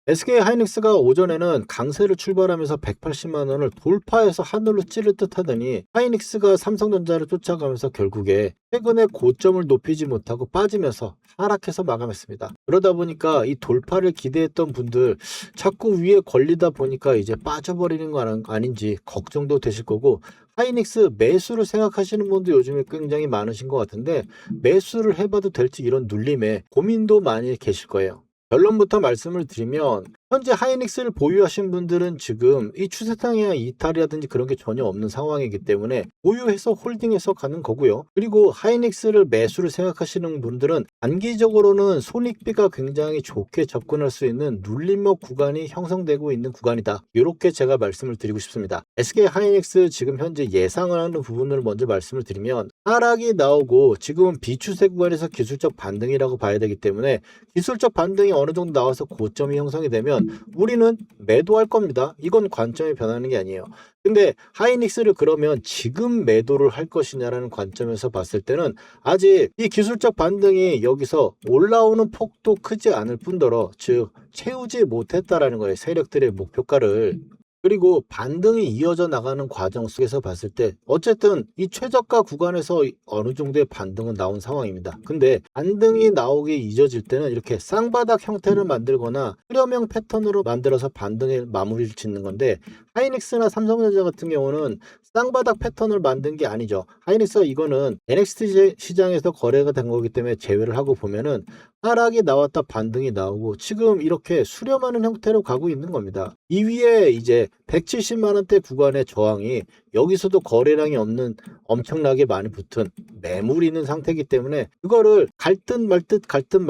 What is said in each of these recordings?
SK 하이닉스가 오전에는 강세를 출발하면서 180만 원을 돌파해서 하늘로 찌를 듯 하더니 하이닉스가 삼성전자를 쫓아가면서 결국에 최근에 고점을 높이지 못하고 빠지면서 하락해서 마감했습니다. 그러다 보니까 이 돌파를 기대했던 분들 자꾸 위에 걸리다 보니까 이제 빠져버리는 거 아닌지 걱정도 되실 거고, 하이닉스 매수를 생각하시는 분도 요즘에 굉장히 많으신 것 같은데 매수를 해봐도 될지 이런 눌림에 고민도 많이 계실 거예요. 결론부터 말씀을 드리면 현재 하이닉스를 보유하신 분들은 지금 이 추세상이나 이탈이라든지 그런 게 전혀 없는 상황이기 때문에 보유해서 홀딩해서 가는 거고요. 그리고 하이닉스를 매수를 생각하시는 분들은 단기적으로는 손익비가 굉장히 좋게 접근할 수 있는 눌림목 구간이 형성되고 있는 구간이다. 이렇게 제가 말씀을 드리고 싶습니다. SK 하이닉스 지금 현재 예상을 하는 부분을 먼저 말씀을 드리면 하락이 나오고 지금은 비추세 구간에서 기술적 반등이라고 봐야 되기 때문에 기술적 반등이 어느 정도 나와서 고점이 형성이 되면 우리는 매도할 겁니다. 이건 관점이 변하는 게 아니에요. 근데 하이닉스를 그러면 지금 매도를 할 것이냐라는 관점에서 봤을 때는 아직 이 기술적 반등이 여기서 올라오는 폭도 크지 않을 뿐더러 즉 채우지 못했다라는 거예요. 세력들의 목표가를. 그리고 반등이 이어져 나가는 과정 속에서 봤을 때 어쨌든 이 최저가 구간에서 어느 정도의 반등은 나온 상황입니다. 근데 반등이 나오기 잊어질 때는 이렇게 쌍바닥 형태를 만들거나 수렴형 패턴으로 만들어서 반등의 마무리를 짓는 건데, 하이닉스나 삼성전자 같은 경우는 쌍바닥 패턴을 만든 게 아니죠. 하이닉스가 이거는 NXT 시장에서 거래가 된 거기 때문에 제외를 하고 보면은 하락이 나왔다 반등이 나오고 지금 이렇게 수렴하는 형태로 가고 있는 겁니다. 이 위에 이제 170만 원대 구간의 저항이 여기서도 거래량이 없는 엄청나게 많이 붙은 매물이 있는 상태이기 때문에 그거를 갈 듯 말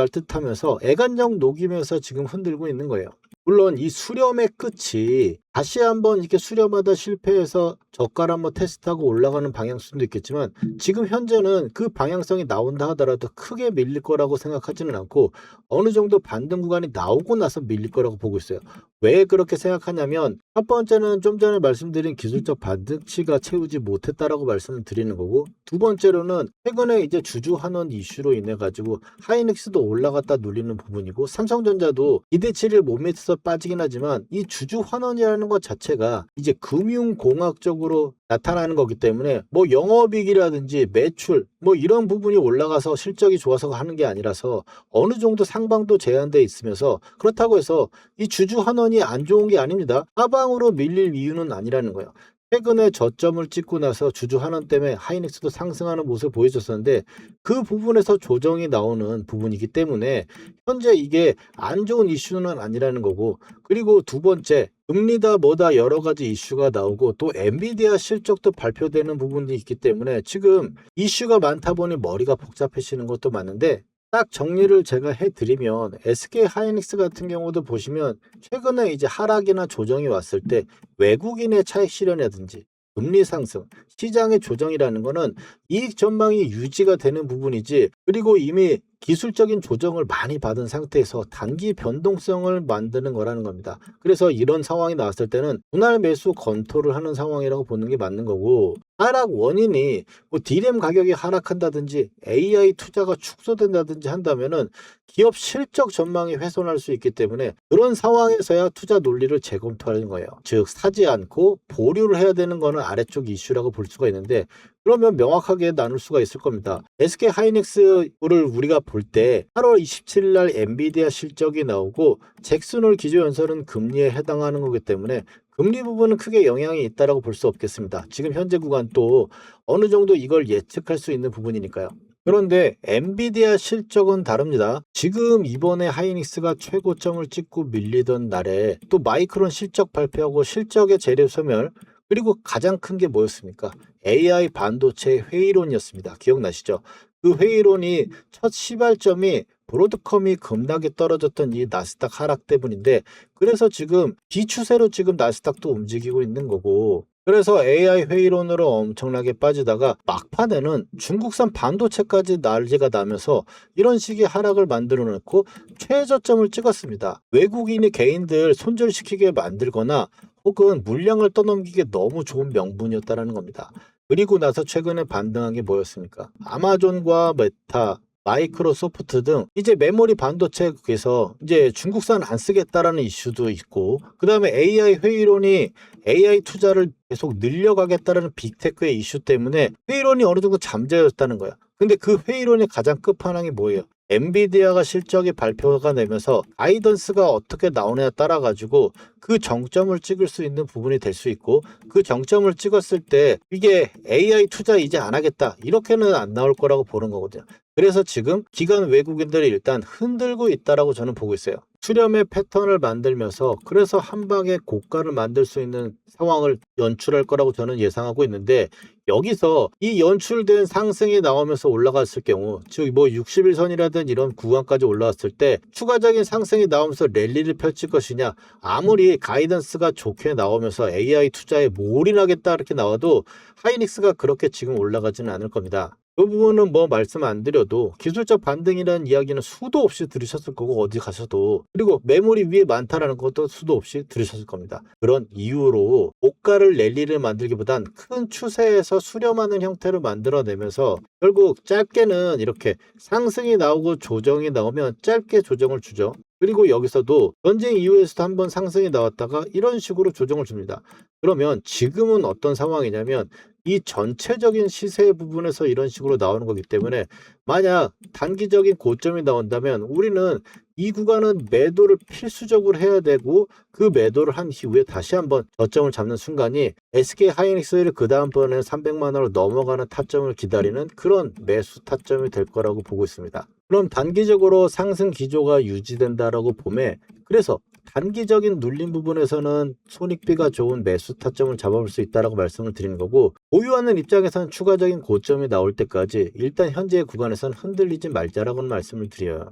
듯 하면서 애간장 녹이면서 지금 흔들고 있는 거예요. 물론 이 수렴의 끝이 다시 한번 이렇게 수렴하다 실패해서 저가를 한번 테스트하고 올라가는 방향성도 있겠지만 지금 현재는 그 방향성이 나온다 하더라도 크게 밀릴 거라고 생각하지는 않고 어느 정도 반등 구간이 나오고 나서 밀릴 거라고 보고 있어요. 왜 그렇게 생각하냐면 첫 번째는 좀 전에 말씀드린 기술적 반등치가 채우지 못했다라고 말씀을 드리는 거고, 두 번째로는 최근에 이제 주주 환원 이슈로 인해 가지고 하이닉스도 올라갔다 눌리는 부분이고 삼성전자도 기대치를 못 미쳐서 빠지긴 하지만 이 주주 환원이라는 것 자체가 이제 금융공학적으로 나타나는 거기 때문에 뭐 영업이익이라든지 매출 뭐 이런 부분이 올라가서 실적이 좋아서 하는 게 아니라서 어느 정도 상방도 제한돼 있으면서, 그렇다고 해서 이 주주 환원이 안 좋은 게 아닙니다. 하방으로 밀릴 이유는 아니라는 거예요. 최근에 저점을 찍고 나서 주주 환원 때문에 하이닉스도 상승하는 모습을 보여줬었는데 그 부분에서 조정이 나오는 부분이기 때문에 현재 이게 안 좋은 이슈는 아니라는 거고, 그리고 두 번째 금리다 뭐다 여러 가지 이슈가 나오고 또 엔비디아 실적도 발표되는 부분이 있기 때문에 지금 이슈가 많다 보니 머리가 복잡해지는 것도 많은데, 딱 정리를 제가 해드리면 SK 하이닉스 같은 경우도 보시면 최근에 이제 하락이나 조정이 왔을 때 외국인의 차익 실현이라든지 금리 상승, 시장의 조정이라는 거는 이익 전망이 유지가 되는 부분이지, 그리고 이미 기술적인 조정을 많이 받은 상태에서 단기 변동성을 만드는 거라는 겁니다. 그래서 이런 상황이 나왔을 때는 분할 매수 검토를 하는 상황이라고 보는 게 맞는 거고, 하락 원인이 뭐 D램 가격이 하락한다든지 AI 투자가 축소된다든지 한다면은 기업 실적 전망이 훼손할 수 있기 때문에 그런 상황에서야 투자 논리를 재검토하는 거예요. 즉 사지 않고 보류를 해야 되는 거는 아래쪽 이슈라고 볼 수가 있는데, 그러면 명확하게 나눌 수가 있을 겁니다. SK 하이닉스를 우리가 볼 때 8월 27일 날 엔비디아 실적이 나오고 잭슨홀 기조연설은 금리에 해당하는 거기 때문에 금리 부분은 크게 영향이 있다라고 볼 수 없겠습니다. 지금 현재 구간 또 어느 정도 이걸 예측할 수 있는 부분이니까요. 그런데 엔비디아 실적은 다릅니다. 지금 이번에 하이닉스가 최고점을 찍고 밀리던 날에 또 마이크론 실적 발표하고 실적의 재료 소멸, 그리고 가장 큰 게 뭐였습니까? AI 반도체 회의론이었습니다. 기억나시죠? 그 회의론이 첫 시발점이 브로드컴이 급락에 떨어졌던 이 나스닥 하락 때문인데, 그래서 지금 비추세로 지금 나스닥도 움직이고 있는 거고, 그래서 AI 회의론으로 엄청나게 빠지다가 막판에는 중국산 반도체까지 난리가 나면서 이런 식의 하락을 만들어 놓고 최저점을 찍었습니다. 외국인이 개인들 손절시키게 만들거나 혹은 물량을 떠넘기게 너무 좋은 명분이었다는 겁니다. 그리고 나서 최근에 반등한 게 뭐였습니까? 아마존과 메타, 마이크로소프트 등 이제 메모리 반도체에서 이제 중국산 안 쓰겠다라는 이슈도 있고, 그 다음에 AI 회의론이 AI 투자를 계속 늘려가겠다라는 빅테크의 이슈 때문에 회의론이 어느 정도 잠재웠다는 거야. 근데 그 회의론의 가장 끝판왕이 뭐예요? 엔비디아가 실적이 발표가 되면서 가이던스가 어떻게 나오느냐에 따라 가지고 그 정점을 찍을 수 있는 부분이 될 수 있고, 그 정점을 찍었을 때 이게 AI 투자 이제 안 하겠다 이렇게는 안 나올 거라고 보는 거거든요. 그래서 지금 기관 외국인들이 일단 흔들고 있다라고 저는 보고 있어요. 수렴의 패턴을 만들면서 그래서 한 방에 고가를 만들 수 있는 상황을 연출할 거라고 저는 예상하고 있는데, 여기서 이 연출된 상승이 나오면서 올라갔을 경우, 즉 뭐 60일선이라든 이런 구간까지 올라왔을 때 추가적인 상승이 나오면서 랠리를 펼칠 것이냐, 아무리 가이던스가 좋게 나오면서 AI 투자에 몰인하겠다 이렇게 나와도 하이닉스가 그렇게 지금 올라가지는 않을 겁니다. 그 부분은 뭐 말씀 안 드려도 기술적 반등이라는 이야기는 수도 없이 들으셨을 거고, 어디 가셔도, 그리고 메모리 위에 많다라는 것도 수도 없이 들으셨을 겁니다. 그런 이유로 고가를 랠리를 만들기보단 큰 추세에서 수렴하는 형태를 만들어내면서 결국 짧게는 이렇게 상승이 나오고 조정이 나오면 짧게 조정을 주죠. 그리고 여기서도 전쟁 이후에서도 한번 상승이 나왔다가 이런 식으로 조정을 줍니다. 그러면 지금은 어떤 상황이냐면 이 전체적인 시세 부분에서 이런 식으로 나오는 거기 때문에, 만약 단기적인 고점이 나온다면 우리는 이 구간은 매도를 필수적으로 해야 되고, 그 매도를 한 이후에 다시 한번 저점을 잡는 순간이 SK 하이닉스를 그 다음번에 300만 원으로 넘어가는 타점을 기다리는 그런 매수 타점이 될 거라고 보고 있습니다. 그럼 단기적으로 상승 기조가 유지된다라고 보면, 그래서 단기적인 눌림 부분에서는 손익비가 좋은 매수 타점을 잡아볼 수 있다라고 말씀을 드리는 거고, 보유하는 입장에서는 추가적인 고점이 나올 때까지 일단 현재의 구간에서는 흔들리지 말자라고는 말씀을 드려요.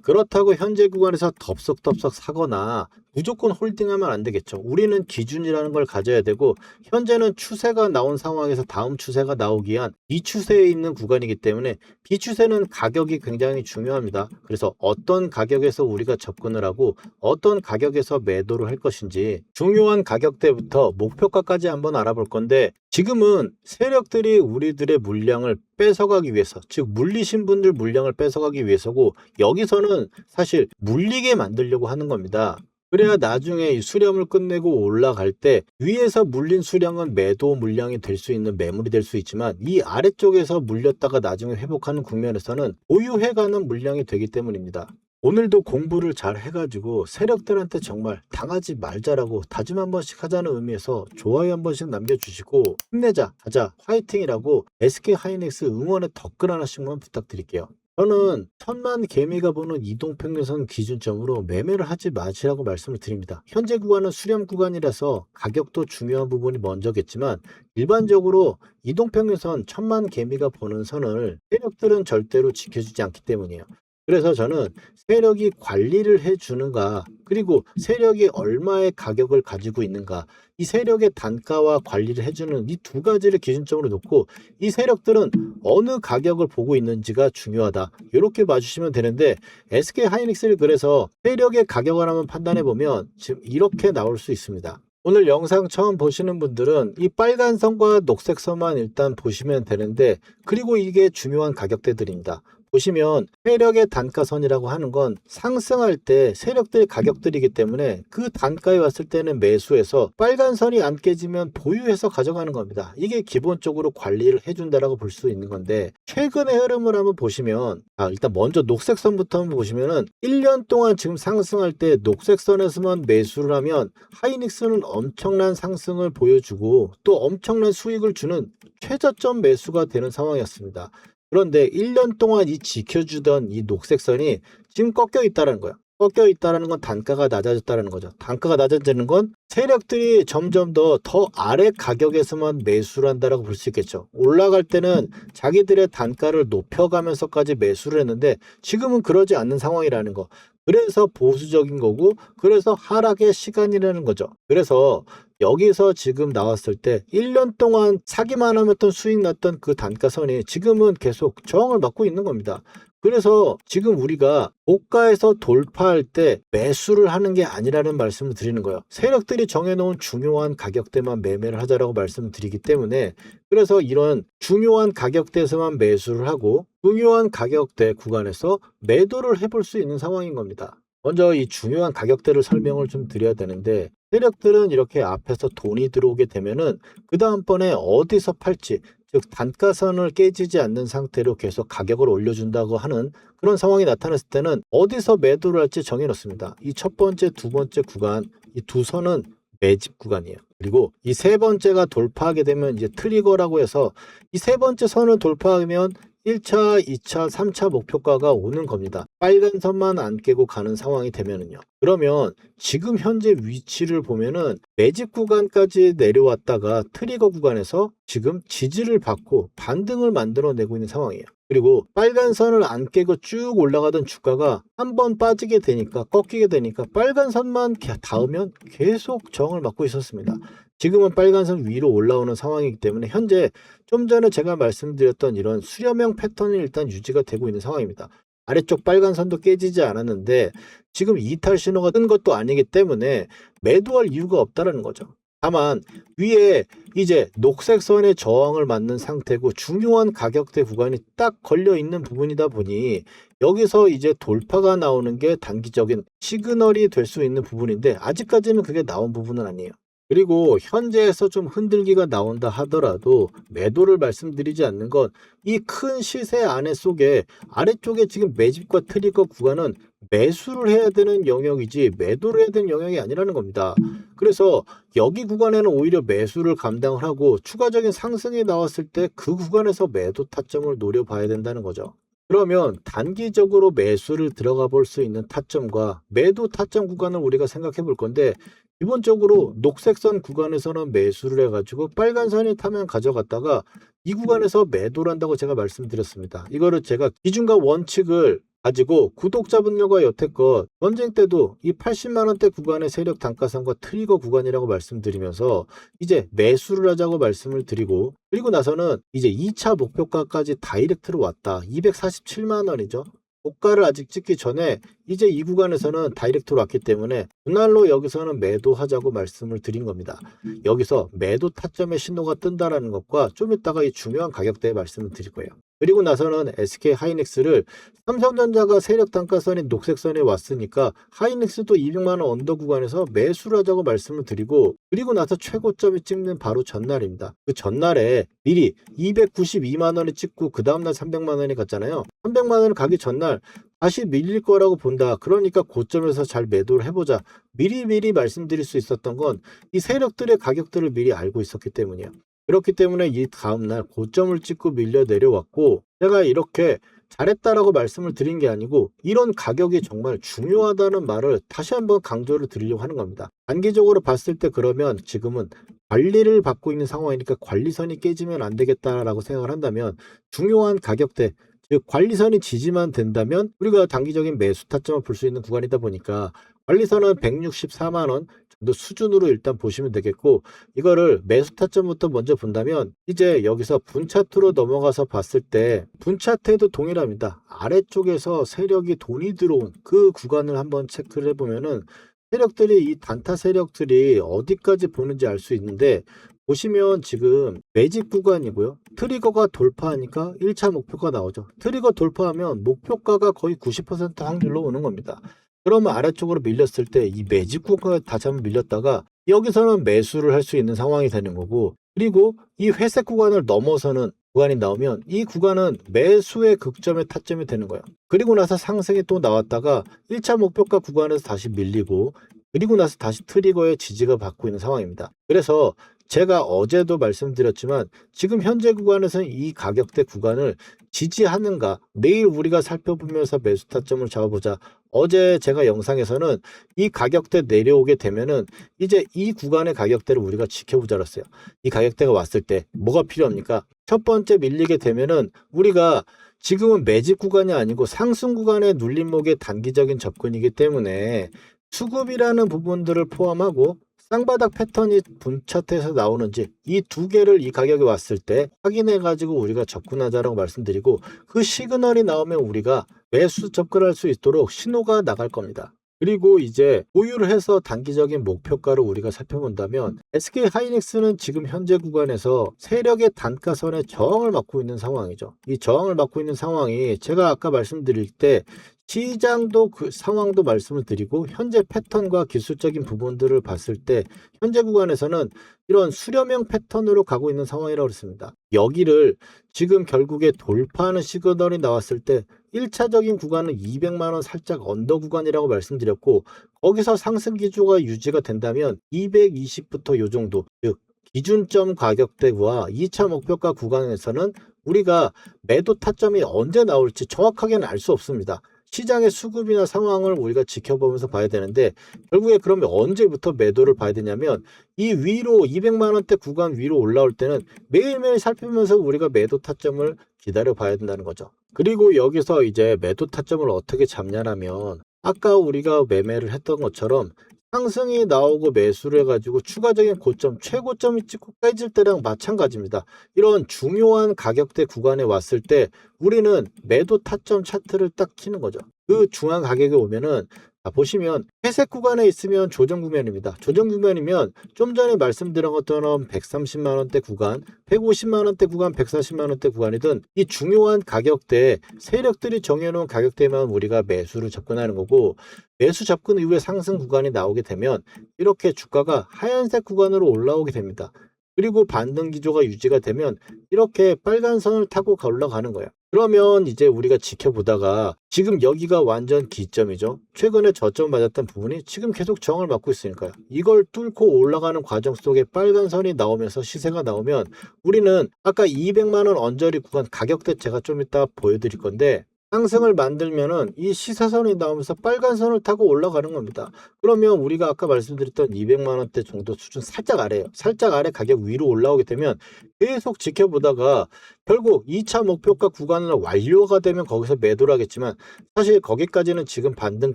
그렇다고 현재 구간에서 덥석덥석 사거나 무조건 홀딩하면 안 되겠죠. 우리는 기준이라는 걸 가져야 되고, 현재는 추세가 나온 상황에서 다음 추세가 나오기 위한 비추세에 있는 구간이기 때문에 비추세는 가격이 굉장히 중요합니다. 그래서 어떤 가격에서 우리가 접근을 하고 어떤 가격에서 매도를 할 것인지 중요한 가격대부터 목표가까지 한번 알아볼 건데, 지금은 세력들이 우리들의 물량을 뺏어가기 위해서, 즉 물리신 분들 물량을 뺏어가기 위해서고, 여기서는 사실 물리게 만들려고 하는 겁니다. 그래야 나중에 이 수렴을 끝내고 올라갈 때 위에서 물린 수량은 매도 물량이 될 수 있는 매물이 될 수 있지만, 이 아래쪽에서 물렸다가 나중에 회복하는 국면에서는 보유해가는 물량이 되기 때문입니다. 오늘도 공부를 잘 해가지고 세력들한테 정말 당하지 말자라고 다짐 한 번씩 하자는 의미에서 좋아요 한 번씩 남겨주시고, 힘내자, 가자, 화이팅이라고 SK 하이닉스 응원의 댓글 하나씩만 부탁드릴게요. 저는 1000만 개미가 보는 이동평균선 기준점으로 매매를 하지 마시라고 말씀을 드립니다. 현재 구간은 수렴 구간이라서 가격도 중요한 부분이 먼저겠지만, 일반적으로 이동평균선 1000만 개미가 보는 선을 세력들은 절대로 지켜주지 않기 때문이에요. 그래서 저는 세력이 관리를 해주는가, 그리고 세력이 얼마의 가격을 가지고 있는가, 이 세력의 단가와 관리를 해주는 이 두 가지를 기준점으로 놓고 이 세력들은 어느 가격을 보고 있는지가 중요하다, 이렇게 봐주시면 되는데, SK 하이닉스를 그래서 세력의 가격을 한번 판단해 보면 지금 이렇게 나올 수 있습니다. 오늘 영상 처음 보시는 분들은 이 빨간 선과 녹색 선만 일단 보시면 되는데, 그리고 이게 중요한 가격대들입니다. 보시면 세력의 단가선이라고 하는 건 상승할 때 세력들의 가격들이기 때문에 그 단가에 왔을 때는 매수해서 빨간 선이 안 깨지면 보유해서 가져가는 겁니다. 이게 기본적으로 관리를 해준다라고 볼 수 있는 건데, 최근의 흐름을 한번 보시면, 일단 먼저 녹색 선부터 한번 보시면은 1년 동안 지금 상승할 때 녹색 선에서만 매수를 하면 하이닉스는 엄청난 상승을 보여주고 또 엄청난 수익을 주는 최저점 매수가 되는 상황이었습니다. 그런데 1년 동안 이 지켜주던 이 녹색선이 지금 꺾여 있다는 거야. 꺾여 있다는 건 단가가 낮아졌다는 거죠. 단가가 낮아지는 건 세력들이 점점 더 아래 가격에서만 매수를 한다라고 볼 수 있겠죠. 올라갈 때는 자기들의 단가를 높여가면서까지 매수를 했는데 지금은 그러지 않는 상황이라는 거. 그래서 보수적인 거고, 그래서 하락의 시간이라는 거죠. 그래서 여기서 지금 나왔을 때 1년 동안 사기만 하면 수익 났던 그 단가선이 지금은 계속 저항을 받고 있는 겁니다. 그래서 지금 우리가 고가에서 돌파할 때 매수를 하는 게 아니라는 말씀을 드리는 거예요. 세력들이 정해놓은 중요한 가격대만 매매를 하자라고 말씀을 드리기 때문에, 그래서 이런 중요한 가격대에서만 매수를 하고 중요한 가격대 구간에서 매도를 해볼 수 있는 상황인 겁니다. 먼저 이 중요한 가격대를 설명을 좀 드려야 되는데, 세력들은 이렇게 앞에서 돈이 들어오게 되면은 그 다음번에 어디서 팔지, 즉 단가선을 깨지지 않는 상태로 계속 가격을 올려준다고 하는 그런 상황이 나타났을 때는 어디서 매도를 할지 정해놓습니다. 이 첫 번째, 두 번째 구간, 이 두 선은 매집 구간이에요. 그리고 이 세 번째가 돌파하게 되면 이제 트리거라고 해서 이 세 번째 선을 돌파하면 1차, 2차, 3차 목표가가 오는 겁니다. 빨간 선만 안 깨고 가는 상황이 되면은요. 그러면 지금 현재 위치를 보면은 매집 구간까지 내려왔다가 트리거 구간에서 지금 지지를 받고 반등을 만들어내고 있는 상황이에요. 그리고 빨간 선을 안 깨고 쭉 올라가던 주가가 한번 빠지게 되니까, 꺾이게 되니까 빨간 선만 닿으면 계속 저항을 맞고 있었습니다. 지금은 빨간 선 위로 올라오는 상황이기 때문에 현재 좀 전에 제가 말씀드렸던 이런 수렴형 패턴이 일단 유지가 되고 있는 상황입니다. 아래쪽 빨간 선도 깨지지 않았는데 지금 이탈 신호가 뜬 것도 아니기 때문에 매도할 이유가 없다는 거죠. 다만 위에 이제 녹색 선의 저항을 맞는 상태고 중요한 가격대 구간이 딱 걸려 있는 부분이다 보니 여기서 이제 돌파가 나오는 게 단기적인 시그널이 될 수 있는 부분인데, 아직까지는 그게 나온 부분은 아니에요. 그리고 현재에서 좀 흔들기가 나온다 하더라도 매도를 말씀드리지 않는 건 이 큰 시세 안에 속에 아래쪽에 지금 매집과 트리거 구간은 매수를 해야 되는 영역이지 매도를 해야 되는 영역이 아니라는 겁니다. 그래서 여기 구간에는 오히려 매수를 감당을 하고 추가적인 상승이 나왔을 때 그 구간에서 매도 타점을 노려봐야 된다는 거죠. 그러면 단기적으로 매수를 들어가 볼 수 있는 타점과 매도 타점 구간을 우리가 생각해 볼 건데, 기본적으로 녹색선 구간에서는 매수를 해가지고 빨간 선이 타면 가져갔다가 이 구간에서 매도를 한다고 제가 말씀드렸습니다. 이거를 제가 기준과 원칙을 가지고 구독자분들과 여태껏 전쟁 때도 이 80만 원대 구간의 세력 단가선과 트리거 구간이라고 말씀드리면서 이제 매수를 하자고 말씀을 드리고, 그리고 나서는 이제 2차 목표가까지 다이렉트로 왔다. 247만 원이죠. 고가를 아직 찍기 전에 이제 이 구간에서는 다이렉트로 왔기 때문에 분할로 여기서는 매도하자고 말씀을 드린 겁니다. 여기서 매도 타점의 신호가 뜬다라는 것과 좀 이따가 이 중요한 가격대에 말씀을 드릴 거예요. 그리고 나서는 SK 하이닉스를 삼성전자가 세력 단가선인 녹색선에 왔으니까 하이닉스도 200만 원 언더 구간에서 매수를 하자고 말씀을 드리고, 그리고 나서 최고점이 찍는 바로 전날입니다. 그 전날에 미리 292만 원을 찍고 그 다음날 300만 원이 갔잖아요. 300만 원을 가기 전날 다시 밀릴 거라고 본다. 그러니까 고점에서 잘 매도를 해보자. 미리 말씀드릴 수 있었던 건 이 세력들의 가격들을 미리 알고 있었기 때문이에요. 그렇기 때문에 이 다음날 고점을 찍고 밀려 내려왔고, 제가 이렇게 잘했다라고 말씀을 드린 게 아니고 이런 가격이 정말 중요하다는 말을 다시 한번 강조를 드리려고 하는 겁니다. 단기적으로 봤을 때 그러면 지금은 관리를 받고 있는 상황이니까 관리선이 깨지면 안 되겠다라고 생각을 한다면, 중요한 가격대, 즉 관리선이 지지만 된다면 우리가 단기적인 매수 타점을 볼 수 있는 구간이다 보니까 관리선은 164만 원 정도 수준으로 일단 보시면 되겠고, 이거를 매수 타점부터 먼저 본다면 이제 여기서 분차트로 넘어가서 봤을 때 분차트에도 동일합니다. 아래쪽에서 세력이 돈이 들어온 그 구간을 한번 체크를 해보면은 세력들이, 이 단타 세력들이 어디까지 보는지 알 수 있는데, 보시면 지금 매집 구간이고요. 트리거가 돌파하니까 1차 목표가 나오죠. 트리거 돌파하면 목표가가 거의 90% 확률로 오는 겁니다. 그러면 아래쪽으로 밀렸을 때 이 매집 구간에 다시 한번 밀렸다가 여기서는 매수를 할 수 있는 상황이 되는 거고, 그리고 이 회색 구간을 넘어서는 구간이 나오면 이 구간은 매수의 극점의 타점이 되는 거예요. 그리고 나서 상승이 또 나왔다가 1차 목표가 구간에서 다시 밀리고, 그리고 나서 다시 트리거의 지지가 받고 있는 상황입니다. 그래서 제가 어제도 말씀드렸지만 지금 현재 구간에서는 이 가격대 구간을 지지하는가, 내일 우리가 살펴보면서 매수 타점을 잡아보자. 어제 제가 영상에서는 이 가격대 내려오게 되면은 이제 이 구간의 가격대를 우리가 지켜보자 그랬어요. 이 가격대가 왔을 때 뭐가 필요합니까? 첫 번째 밀리게 되면은 우리가 지금은 매집 구간이 아니고 상승 구간의 눌림목의 단기적인 접근이기 때문에 수급이라는 부분들을 포함하고 쌍바닥 패턴이 분차트에서 나오는지 이 두 개를 이 가격에 왔을 때 확인해 가지고 우리가 접근하자라고 말씀드리고, 그 시그널이 나오면 우리가 매수 접근할 수 있도록 신호가 나갈 겁니다. 그리고 이제 보유를 해서 단기적인 목표가를 우리가 살펴본다면, SK 하이닉스는 지금 현재 구간에서 세력의 단가선에 저항을 맡고 있는 상황이죠. 이 저항을 맡고 있는 상황이 제가 아까 말씀드릴 때 시장도 그 상황도 말씀을 드리고, 현재 패턴과 기술적인 부분들을 봤을 때 현재 구간에서는 이런 수렴형 패턴으로 가고 있는 상황이라고 그랬습니다. 여기를 지금 결국에 돌파하는 시그널이 나왔을 때 1차적인 구간은 200만 원 살짝 언더 구간이라고 말씀드렸고, 거기서 상승 기조가 유지가 된다면 220부터 요 정도, 즉 기준점 가격대와 2차 목표가 구간에서는 우리가 매도 타점이 언제 나올지 정확하게는 알 수 없습니다. 시장의 수급이나 상황을 우리가 지켜보면서 봐야 되는데, 결국에 그러면 언제부터 매도를 봐야 되냐면, 이 위로 200만 원대 구간 위로 올라올 때는 매일매일 살피면서 우리가 매도 타점을 기다려 봐야 된다는 거죠. 그리고 여기서 이제 매도 타점을 어떻게 잡냐면, 아까 우리가 매매를 했던 것처럼 상승이 나오고 매수를 해가지고 추가적인 고점, 최고점이 찍고 깨질 때랑 마찬가지입니다. 이런 중요한 가격대 구간에 왔을 때 우리는 매도 타점 차트를 딱 키는 거죠. 그 중앙 가격에 오면은, 보시면 회색 구간에 있으면 조정 구간입니다. 조정 구간이면 좀 전에 말씀드린 것처럼 130만 원대 구간, 150만 원대 구간, 140만 원대 구간이든 이 중요한 가격대에 세력들이 정해놓은 가격대만 우리가 매수를 접근하는 거고, 매수 접근 이후에 상승 구간이 나오게 되면 이렇게 주가가 하얀색 구간으로 올라오게 됩니다. 그리고 반등 기조가 유지가 되면 이렇게 빨간 선을 타고 올라가는 거예요. 그러면 이제 우리가 지켜보다가 지금 여기가 완전 기점이죠. 최근에 저점 맞았던 부분이 지금 계속 저항을 받고 있으니까요. 이걸 뚫고 올라가는 과정 속에 빨간 선이 나오면서 시세가 나오면 우리는 아까 200만 원 언저리 구간 가격대 제가 좀 이따 보여드릴 건데, 상승을 만들면은 이 시사선이 나오면서 빨간 선을 타고 올라가는 겁니다. 그러면 우리가 아까 말씀드렸던 200만 원대 정도 수준 살짝 아래예요. 살짝 아래 가격 위로 올라오게 되면 계속 지켜보다가 결국 2차 목표가 구간을 완료가 되면 거기서 매도를 하겠지만, 사실 거기까지는 지금 반등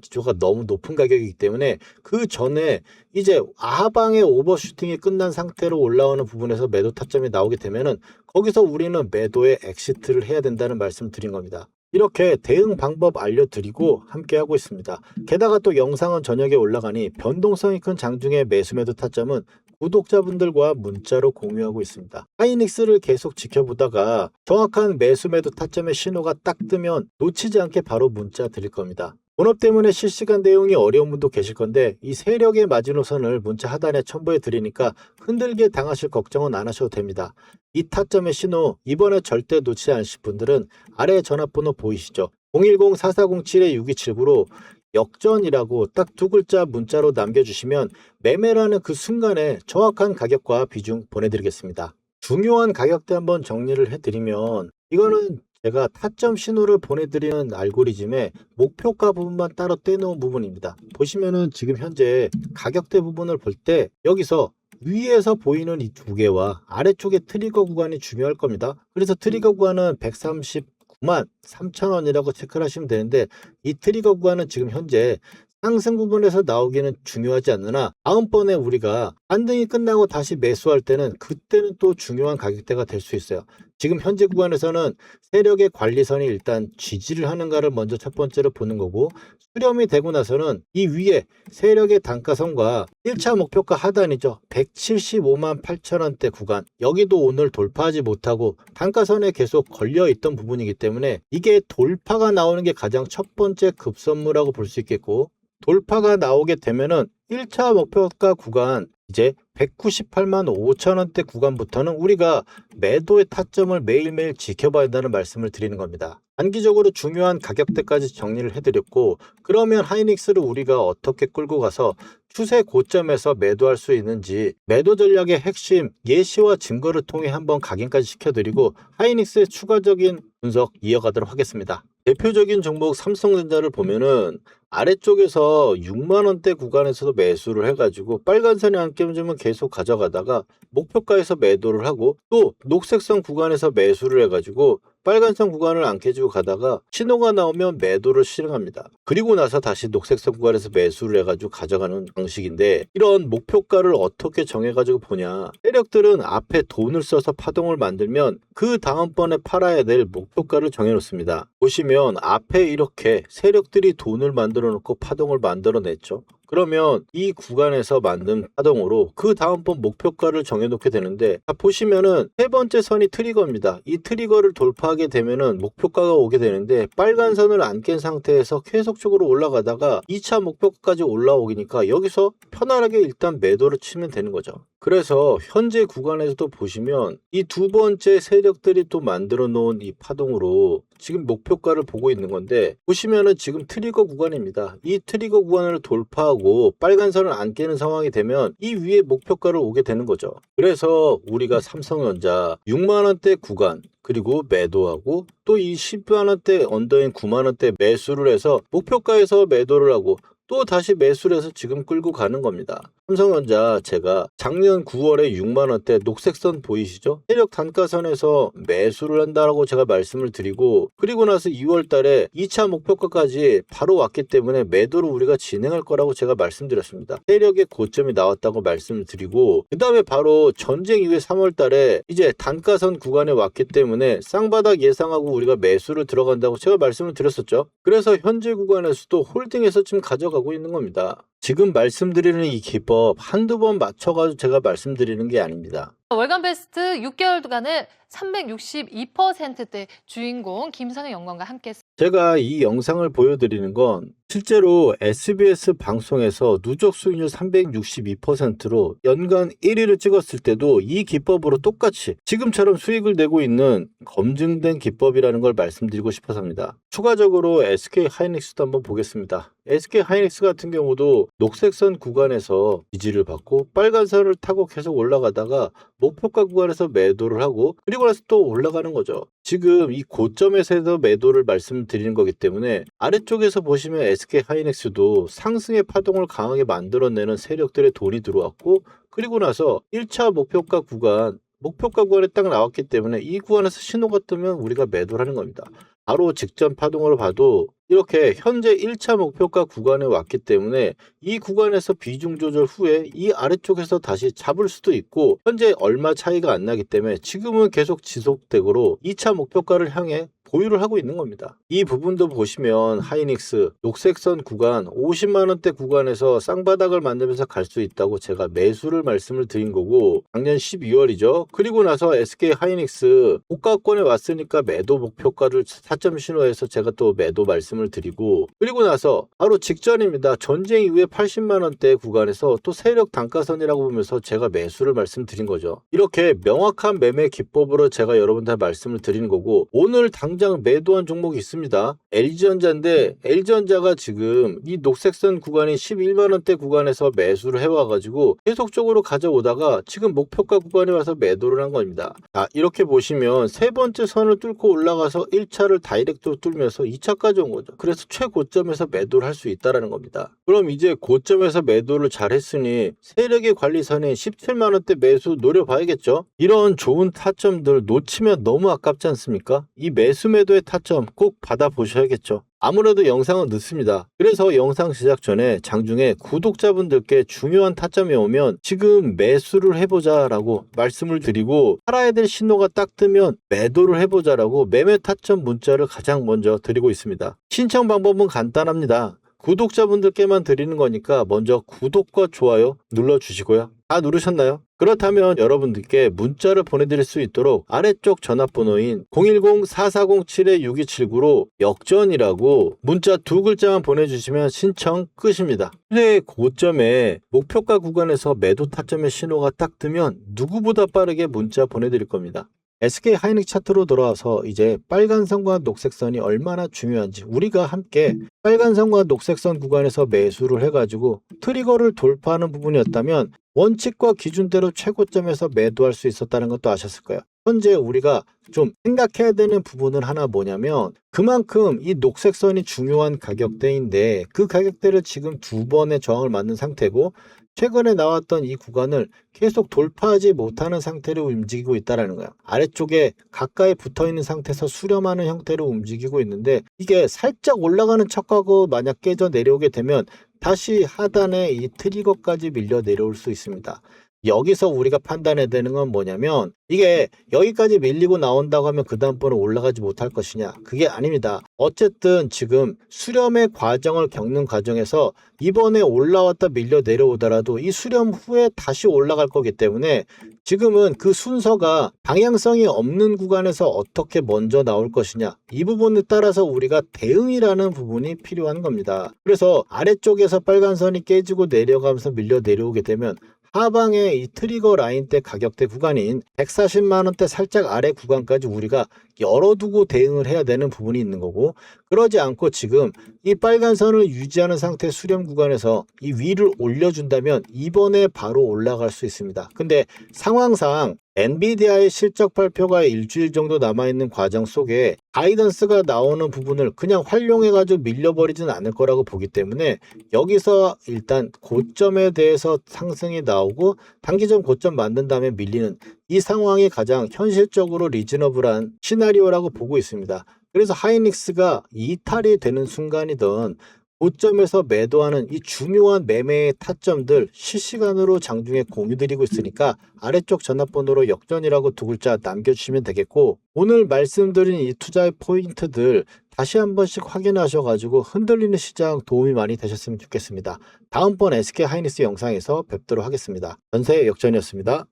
기조가 너무 높은 가격이기 때문에 그 전에 이제 하방의 오버슈팅이 끝난 상태로 올라오는 부분에서 매도 타점이 나오게 되면은 거기서 우리는 매도에 엑시트를 해야 된다는 말씀 드린 겁니다. 이렇게 대응 방법 알려드리고 함께하고 있습니다. 게다가 또 영상은 저녁에 올라가니 변동성이 큰 장중의 매수 매도 타점은 구독자분들과 문자로 공유하고 있습니다. 하이닉스를 계속 지켜보다가 정확한 매수 매도 타점의 신호가 딱 뜨면 놓치지 않게 바로 문자 드릴 겁니다. 본업 때문에 실시간 내용이 어려운 분도 계실 건데, 이 세력의 마지노선을 문자 하단에 첨부해 드리니까 흔들게 당하실 걱정은 안 하셔도 됩니다. 이 타점의 신호 이번에 절대 놓치지 않으실 분들은 아래 전화번호 보이시죠? 010-4407-6279로 역전이라고 딱 두 글자 문자로 남겨주시면 매매라는 그 순간에 정확한 가격과 비중 보내드리겠습니다. 중요한 가격대 한번 정리를 해드리면, 이거는 제가 타점 신호를 보내드리는 알고리즘에 목표가 부분만 따로 떼놓은 부분입니다. 보시면은 지금 현재 가격대 부분을 볼 때 여기서 위에서 보이는 이 두 개와 아래쪽에 트리거 구간이 중요할 겁니다. 그래서 트리거 구간은 139만 3천 원이라고 체크를 하시면 되는데, 이 트리거 구간은 지금 현재 상승 부분에서 나오기는 중요하지 않으나 다음번에 우리가 반등이 끝나고 다시 매수할 때는 그때는 또 중요한 가격대가 될 수 있어요. 지금 현재 구간에서는 세력의 관리선이 일단 지지를 하는가를 먼저 첫 번째로 보는 거고, 수렴이 되고 나서는 이 위에 세력의 단가선과 1차 목표가 하단이죠. 175만 8천 원대 구간, 여기도 오늘 돌파하지 못하고 단가선에 계속 걸려있던 부분이기 때문에 이게 돌파가 나오는 게 가장 첫 번째 급선무라고 볼 수 있겠고, 돌파가 나오게 되면은 1차 목표가 구간 이제 198만 5천 원대 구간부터는 우리가 매도의 타점을 매일매일 지켜봐야 한다는 말씀을 드리는 겁니다. 단기적으로 중요한 가격대까지 정리를 해드렸고, 그러면 하이닉스를 우리가 어떻게 끌고 가서 추세 고점에서 매도할 수 있는지 매도 전략의 핵심 예시와 증거를 통해 한번 각인까지 시켜드리고 하이닉스의 추가적인 분석 이어가도록 하겠습니다. 대표적인 종목 삼성전자를 보면은 아래쪽에서 6만 원대 구간에서도 매수를 해가지고 빨간선에 안 끼워주면 계속 가져가다가 목표가에서 매도를 하고, 또 녹색선 구간에서 매수를 해가지고 빨간선 구간을 안 깨지고 가다가 신호가 나오면 매도를 실행합니다. 그리고 나서 다시 녹색선 구간에서 매수를 해가지고 가져가는 방식인데, 이런 목표가를 어떻게 정해가지고 보냐, 세력들은 앞에 돈을 써서 파동을 만들면 그 다음번에 팔아야 될 목표가를 정해놓습니다. 보시면 앞에 이렇게 세력들이 돈을 만들어 놓고 파동을 만들어냈죠. 그러면 이 구간에서 만든 파동으로 그 다음번 목표가를 정해놓게 되는데, 보시면은 세 번째 선이 트리거입니다. 이 트리거를 돌파하게 되면은 목표가가 오게 되는데, 빨간 선을 안 깬 상태에서 계속적으로 올라가다가 2차 목표가까지 올라오기니까 여기서 편안하게 일단 매도를 치면 되는 거죠. 그래서 현재 구간에서도 보시면 이 두 번째 세력들이 또 만들어 놓은 이 파동으로 지금 목표가를 보고 있는 건데, 보시면은 지금 트리거 구간입니다. 이 트리거 구간을 돌파하고 빨간 선을 안 깨는 상황이 되면 이 위에 목표가를 오게 되는 거죠. 그래서 우리가 삼성전자 6만원대 구간, 그리고 매도하고 또 이 10만원대 언더인 9만원대 매수를 해서 목표가에서 매도를 하고 또 다시 매수를 해서 지금 끌고 가는 겁니다. 삼성전자 제가 작년 9월에 6만원대 녹색선 보이시죠? 세력 단가선에서 매수를 한다라고 제가 말씀을 드리고, 그리고 나서 2월 달에 2차 목표가까지 바로 왔기 때문에 매도를 우리가 진행할 거라고 제가 말씀드렸습니다. 세력의 고점이 나왔다고 말씀을 드리고, 그 다음에 바로 전쟁 이후에 3월 달에 이제 단가선 구간에 왔기 때문에 쌍바닥 예상하고 우리가 매수를 들어간다고 제가 말씀을 드렸었죠. 그래서 현재 구간에서도 홀딩해서 지금 가져가고 있는 겁니다. 지금 말씀드리는 이 기법 한두 번 맞춰가지고 제가 말씀드리는 게 아닙니다. 월간 베스트 6개월간을 362%대 주인공 김선영 연구원과 함께 제가 이 영상을 보여드리는 건 실제로 SBS 방송에서 누적 수익률 362%로 연간 1위를 찍었을 때도 이 기법으로 똑같이 지금처럼 수익을 내고 있는 검증된 기법이라는 걸 말씀드리고 싶어서입니다. 추가적으로 SK 하이닉스도 한번 보겠습니다. SK 하이닉스 같은 경우도 녹색선 구간에서 지지를 받고 빨간선을 타고 계속 올라가다가 목표가 구간에서 매도를 하고 그리고 나서 또 올라가는 거죠. 지금 이 고점에서 매도를 말씀드리는 거기 때문에 아래쪽에서 보시면 SK 하이닉스도 상승의 파동을 강하게 만들어내는 세력들의 돈이 들어왔고, 그리고 나서 1차 목표가 구간에 딱 나왔기 때문에 이 구간에서 신호가 뜨면 우리가 매도를 하는 겁니다. 바로 직전 파동으로 봐도 이렇게 현재 1차 목표가 구간에 왔기 때문에 이 구간에서 비중 조절 후에 이 아래쪽에서 다시 잡을 수도 있고, 현재 얼마 차이가 안 나기 때문에 지금은 계속 지속되고로 2차 목표가를 향해 보유를 하고 있는 겁니다. 이 부분도 보시면 하이닉스 녹색선 구간 50만원대 구간에서 쌍바닥을 만들면서 갈 수 있다고 제가 매수를 말씀을 드린 거고, 작년 12월이죠. 그리고 나서 SK 하이닉스 고가권에 왔으니까 매도 목표가를 4점 신호해서 제가 또 매도 말씀을 드리고, 그리고 나서 바로 직전입니다. 전쟁 이후에 80만원대 구간에서 또 세력 단가선이라고 보면서 제가 매수를 말씀드린 거죠. 이렇게 명확한 매매 기법으로 제가 여러분들 말씀을 드리는 거고, 오늘 당장 매도한 종목이 있습니다. LG전자인데 LG전자가 지금 이 녹색선 구간인 11만원대 구간에서 매수를 해와가지고 계속적으로 가져오다가 지금 목표가 구간에 와서 매도를 한 겁니다. 자, 이렇게 보시면 세 번째 선을 뚫고 올라가서 1차를 다이렉트로 뚫면서 2차까지 온 거죠. 그래서 최고점에서 매도를 할 수 있다는 겁니다. 그럼 이제 고점에서 매도를 잘 했으니 세력의 관리선인 17만원대 매수 노려봐야겠죠. 이런 좋은 타점들 놓치면 너무 아깝지 않습니까? 이 매도의 타점 꼭 받아보셔야겠죠. 아무래도 영상은 늦습니다. 그래서 영상 제작 전에 장중에 구독자분들께 중요한 타점이 오면 지금 매수를 해보자 라고 말씀을 드리고, 팔아야 될 신호가 딱 뜨면 매도를 해보자 라고 매매 타점 문자를 가장 먼저 드리고 있습니다. 신청 방법은 간단합니다. 구독자분들께만 드리는 거니까 먼저 구독과 좋아요 눌러주시고요. 다 누르셨나요? 그렇다면 여러분들께 문자를 보내드릴 수 있도록 아래쪽 전화번호인 010-4407-6279로 역전이라고 문자 2글자만 보내주시면 신청 끝입니다. 현재 고점에 목표가 구간에서 매도 타점의 신호가 딱 뜨면 누구보다 빠르게 문자 보내드릴 겁니다. SK 하이닉스 차트로 돌아와서 이제 빨간선과 녹색선이 얼마나 중요한지 우리가 함께 빨간선과 녹색선 구간에서 매수를 해가지고 트리거를 돌파하는 부분이었다면 원칙과 기준대로 최고점에서 매도할 수 있었다는 것도 아셨을 거예요. 현재 우리가 좀 생각해야 되는 부분은 하나 뭐냐면, 그만큼 이 녹색선이 중요한 가격대인데 그 가격대를 지금 두 번의 저항을 맞는 상태고, 최근에 나왔던 이 구간을 계속 돌파하지 못하는 상태로 움직이고 있다는 거예요. 아래쪽에 가까이 붙어있는 상태에서 수렴하는 형태로 움직이고 있는데 이게 살짝 올라가는 척하고 만약 깨져 내려오게 되면 다시 하단에 이 트리거까지 밀려 내려올 수 있습니다. 여기서 우리가 판단해야 되는 건 뭐냐면 이게 여기까지 밀리고 나온다고 하면 그 다음번에 올라가지 못할 것이냐? 그게 아닙니다. 어쨌든 지금 수렴의 과정을 겪는 과정에서 이번에 올라왔다 밀려 내려오더라도 이 수렴 후에 다시 올라갈 거기 때문에 지금은 그 순서가 방향성이 없는 구간에서 어떻게 먼저 나올 것이냐 이 부분에 따라서 우리가 대응이라는 부분이 필요한 겁니다. 그래서 아래쪽에서 빨간 선이 깨지고 내려가면서 밀려 내려오게 되면 하방의 이 트리거 라인대 가격대 구간인 140만 원대 살짝 아래 구간까지 우리가 열어두고 대응을 해야 되는 부분이 있는 거고 그러지 않고 지금 이 빨간 선을 유지하는 상태 수렴 구간에서 이 위를 올려준다면 이번에 바로 올라갈 수 있습니다. 근데 상황상 엔비디아의 실적 발표가 일주일 정도 남아있는 과정 속에 가이던스가 나오는 부분을 그냥 활용해가지고 밀려버리진 않을 거라고 보기 때문에 여기서 일단 고점에 대해서 상승이 나오고 단기점 고점 만든 다음에 밀리는 이 상황이 가장 현실적으로 리즈너블한 시나리오라고 보고 있습니다. 그래서 하이닉스가 이탈이 되는 순간이든 고점에서 매도하는 이 중요한 매매의 타점들 실시간으로 장중에 공유드리고 있으니까 아래쪽 전화번호로 역전이라고 두 글자 남겨주시면 되겠고 오늘 말씀드린 이 투자의 포인트들 다시 한 번씩 확인하셔가지고 흔들리는 시장 도움이 많이 되셨으면 좋겠습니다. 다음번 SK 하이닉스 영상에서 뵙도록 하겠습니다. 전세 역전이었습니다.